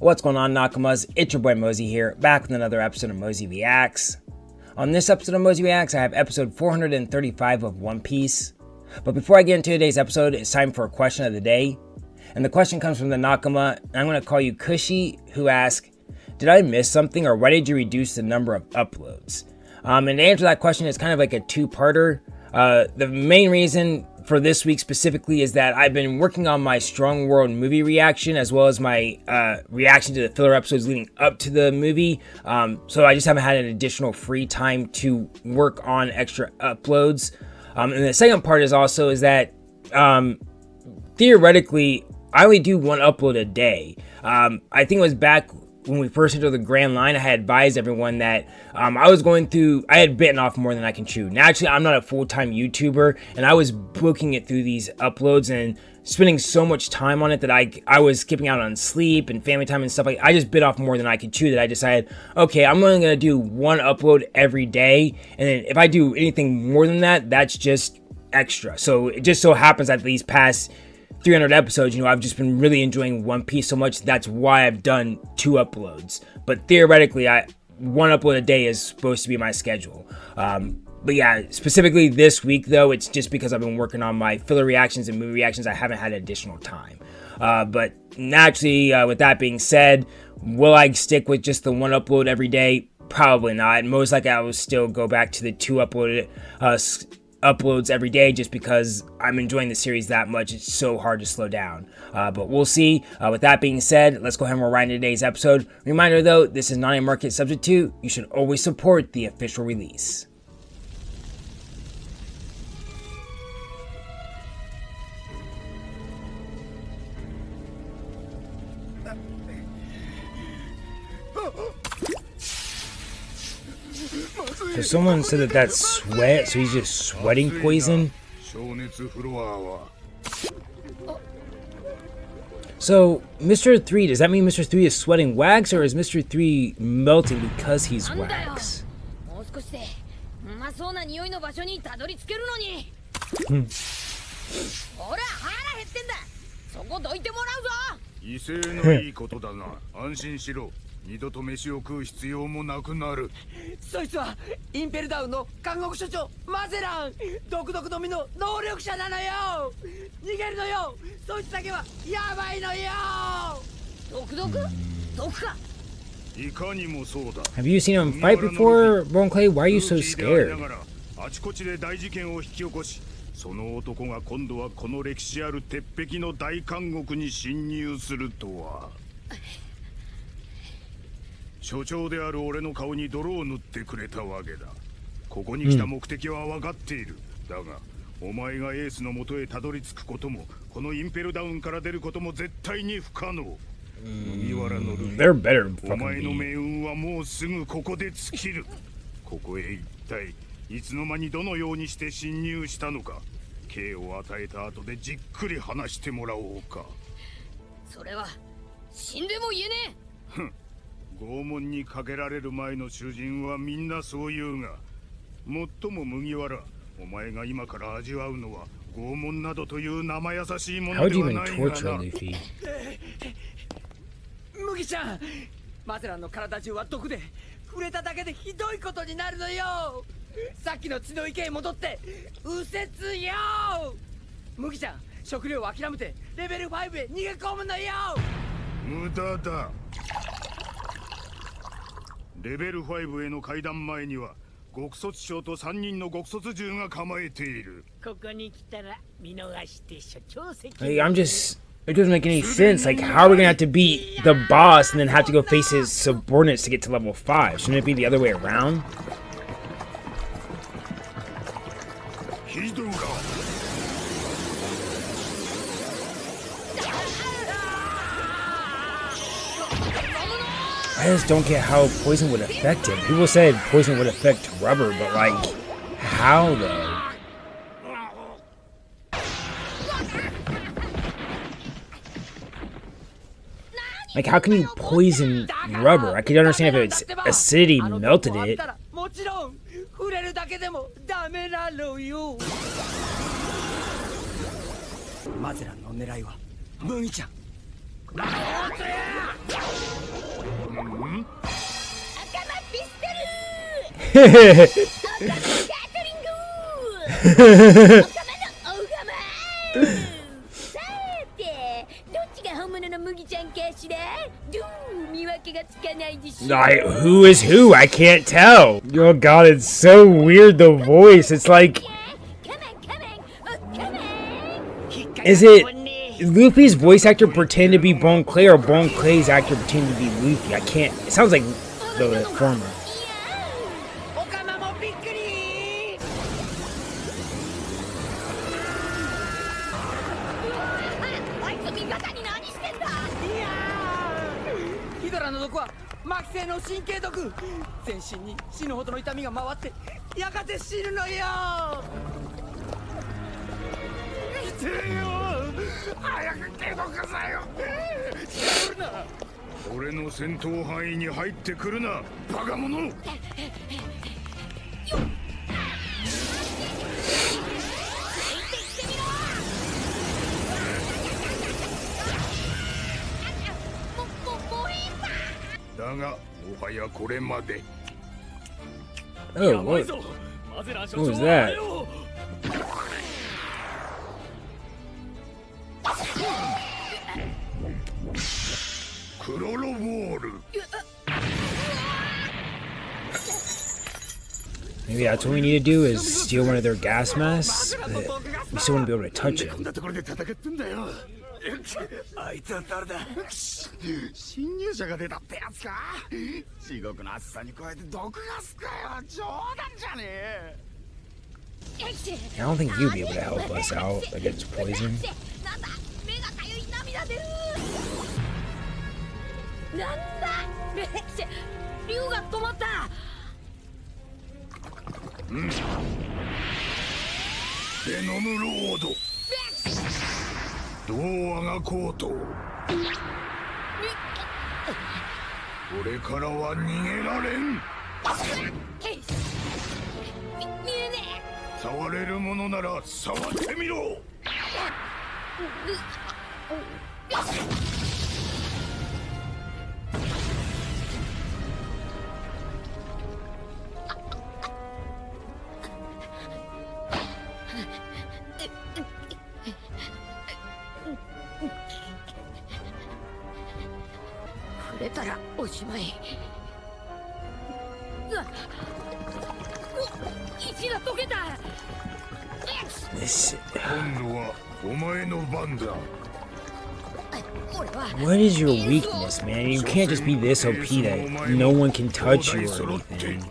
What's going on, Nakamas? It's your boy Mozy here, back with another episode of Mozy Reacts. On this episode of Mozy Reacts, I have episode 435 of One Piece. But before I get into today's episode, it's time for a question of the day. And the question comes from the Nakama, and I'm going to call you Cushy, who asks, did I miss something, or why did you reduce the number of uploads? And to answer that question, it's kind of like a two-parter. The main reason for this week specifically is that I've been working on my Strong World movie reaction, as well as my reaction to the filler episodes leading up to the movie. So I just haven't had an additional free time to work on extra uploads. And the second part is that theoretically, I only do one upload a day. I think it was back when we first entered the Grand Line, I had advised everyone that I had bitten off more than I can chew. Naturally, I'm not a full-time YouTuber, and I was booking it through these uploads and spending so much time on it that I was skipping out on sleep and family time and stuff like that. I just bit off more than I could chew, that I decided, okay, I'm only going to do one upload every day, and then if I do anything more than that, that's just extra. So it just so happens that these past 300 episodes, I've just been really enjoying One Piece so much. That's why I've done 2 uploads. But theoretically, one upload a day is supposed to be my schedule. But yeah, specifically this week, though, it's just because I've been working on my filler reactions and movie reactions. I haven't had additional time. But naturally, with that being said, will I stick with just the one upload every day? Probably not. Most likely, I will still go back to the 2 uploads every day, just because I'm enjoying the series that much. It's so hard to slow down, but we'll see. With that being said, let's go ahead and roll right into today's episode. Reminder though, this is not a market subject to. You should always support the official release. So someone said that that's sweat, so he's just sweating poison. So, Mr. 3, does that mean Mr. 3 is sweating wax, or is Mr. 3 melting because he's wax? Have you seen him fight before, Bone Clay? Why are you so scared? その男が今度はこの歴史ある鉄壁の大監獄に侵入するとは。所長である俺の顔に泥を塗ってくれたわけだ。ここに来た目的は分かっている。だが、お前がエースの元へたどり着くことも、このインペルダウンから出ることも絶対に不可能。麦わらのルフィ、お前の命運はもうすぐここで尽きる。ここへ一体いつの間にどのようにして侵入したのか。刑を与えた後でじっくり話してもらおうか。それは死んでも言えねえ。ふん。拷問にかけられる前の囚人はみんなそう言うが、もっとも麦わら、お前が今から味わうのは拷問などという生優しいものではないがな。麦ちゃん、マゼランの体中は毒で、触れただけでひどいことになるのよ。さっきの血の池へ戻って右折よ。麦ちゃん、食料を諦めてレベル5へ逃げ込むのよ。無駄だ。レベル5への階段前には極卒長と3人の極卒銃が構えている。ここに来たら見逃して所長席。It doesn't make any sense. Like, how are we gonna have to beat the boss and then have to go face his subordinates to get to level 5? Shouldn't it be the other way around? I just don't get how poison would affect him. People said poison would affect rubber, but like, how though? Like, how can you poison rubber? I could understand if it's acidity melted it. 触れるだけでもダメなのよ。マゼランの狙いは麦ちゃん。Who is who? I can't tell. Oh god, it's so weird, the voice. It's like... Is Luffy's voice actor pretend to be Bon Clay, or Bon Clay's actor pretend to be Luffy? I can't... It sounds like the former. Oh, what was that? Maybe that's what we need to do, is steal one of their gas masks, but we still want to be able to touch it. I don't think you'd be able to help us out against poison. What is your weakness, man? You can't just be this OP that no one can touch you or anything.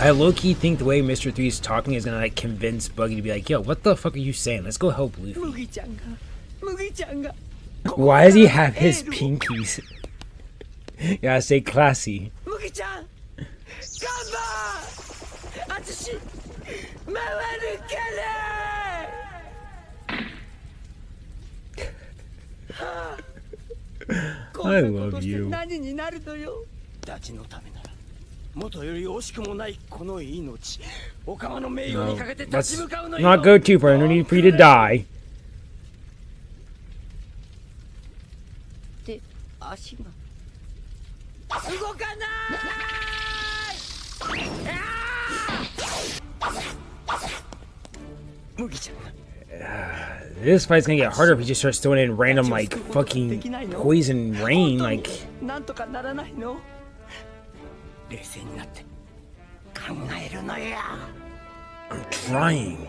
I low-key think the way Mr. 3 is talking is gonna like convince Buggy to be like, yo, what the fuck are you saying? Let's go help Luffy. Why does he have his pinkies? You gotta stay classy. I love you. No, let's not go too far. No need for you to die. This fight's gonna get harder if he just starts throwing in random like fucking poison rain. Like, I'm trying.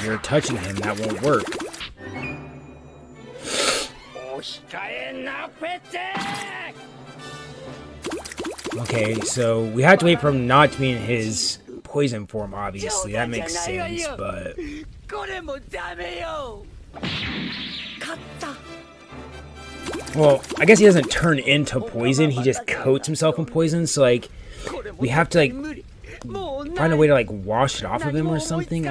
You're touching him, that won't work. Okay, so we have to wait for him not to be in his poison form, obviously. That makes sense, but... Well, I guess he doesn't turn into poison, he just coats himself in poison, so, like, we have to, like, find a way to, like, wash it off of him or something.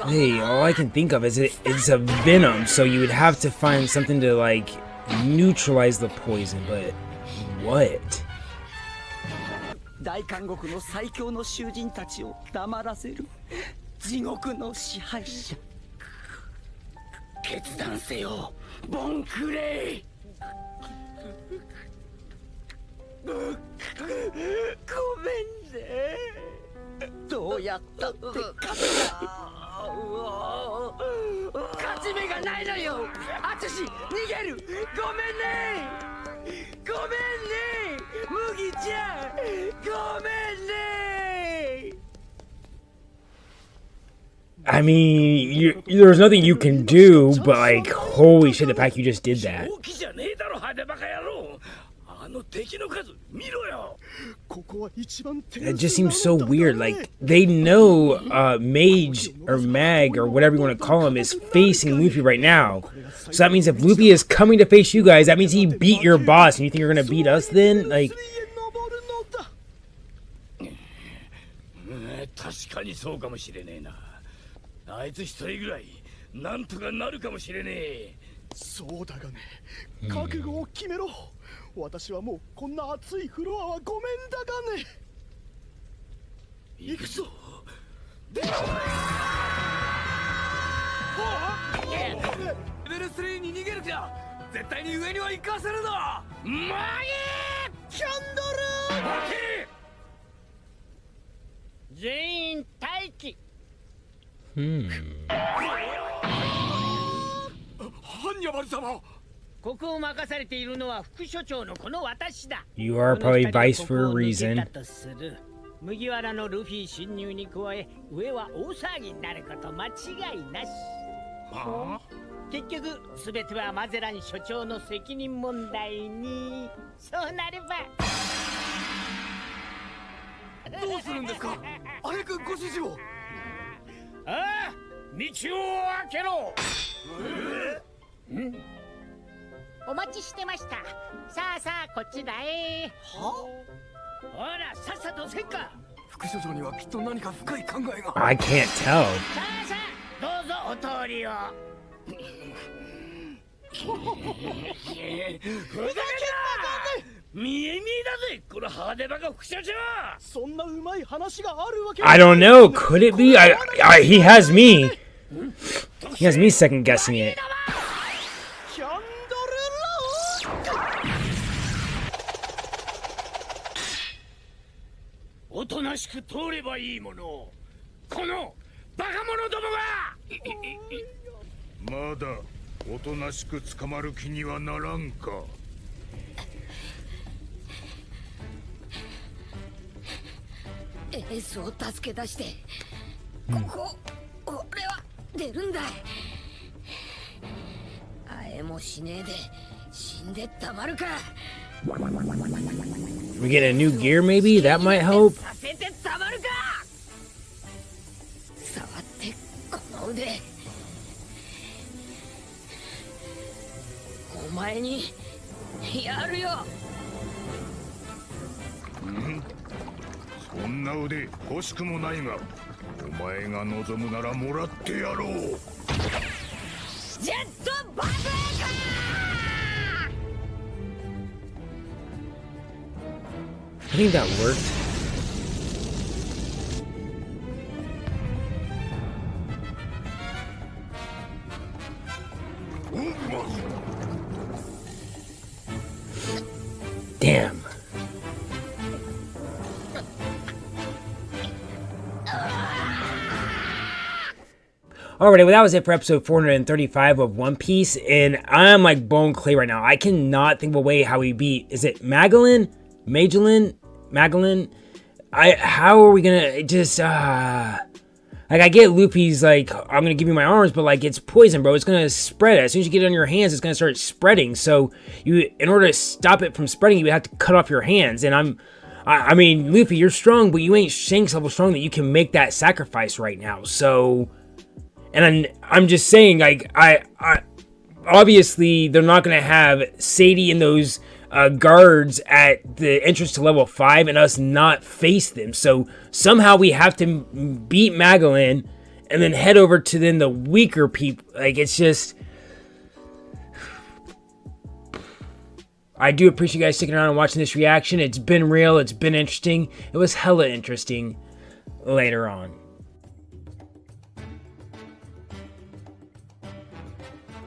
Hey, all I can think of is it's a venom, so you would have to find something to, like, neutralize the poison, but what? 大監獄の最強の囚人たちを黙らせる地獄の支配者。決断せよ、ボンクレイ。ごめんね。どうやったって勝ち目がないのよ。あたし逃げる。ごめんね。ごめんね。麦ちゃん。ごめんね。I mean, there's nothing you can do, but like, holy shit, the fact you just did that. It just seems so weird. Like, they know Mage or Mag or whatever you want to call him is facing Luffy right now. So that means if Luffy is coming to face you guys, that means he beat your boss, and you think you're gonna beat us then? Like... You are probably vice for a reason. 麦わらのルフィ侵入に加え、上は大騒ぎになること間違いなし。結局、すべてはマゼラン所長の責任問題に。そうなれば。どうするんですか？早くご指示を。ああ、道を開けろ。お待ちしてました。さあさあ、こっちだへ。は？ほら、さっさとせっか。副所長にはきっと何か深い考えが。I can't tell. さあさあ、どうぞお通りを。ふざけんな！見え見えだぜ、この派手バカ副所長。そんなうまい話があるわけ。I don't know. Could it be? He has me. He has me second guessing it. おとなしく通ればいいもの。このバカ者どもが。まだおとなしく捕まる気にはならんか。エースを助け出して、俺は出るんだ。あえもしねえで死んでたまるか。 We get a new gear, maybe? That might help. させてたまるか。触ってこの腕。お前にやるよ。そんな腕欲しくもないが、お前が望むならもらってやろう。ジェットバズーカ。 I think that worked. Damn. Alrighty, well that was it for episode 435 of One Piece, and I'm like bone clay right now. I cannot think of a way how we beat, is it Magellan? Magellan? How are we gonna just, like, I get Luffy's like, I'm gonna give you my arms, but like, it's poison, bro. It's gonna spread. As soon as you get it on your hands, it's gonna start spreading. So in order to stop it from spreading, you have to cut off your hands. And I mean, Luffy, you're strong, but you ain't Shanks level strong that you can make that sacrifice right now. So, and I'm just saying, like, I obviously they're not gonna have Sadie and those guards at the entrance to level 5 and us not face them. So somehow we have to beat Magellan and then head over to then the weaker people. Like, it's just, I do appreciate you guys sticking around and watching this reaction. It's been real. It's been interesting. It was hella interesting later on.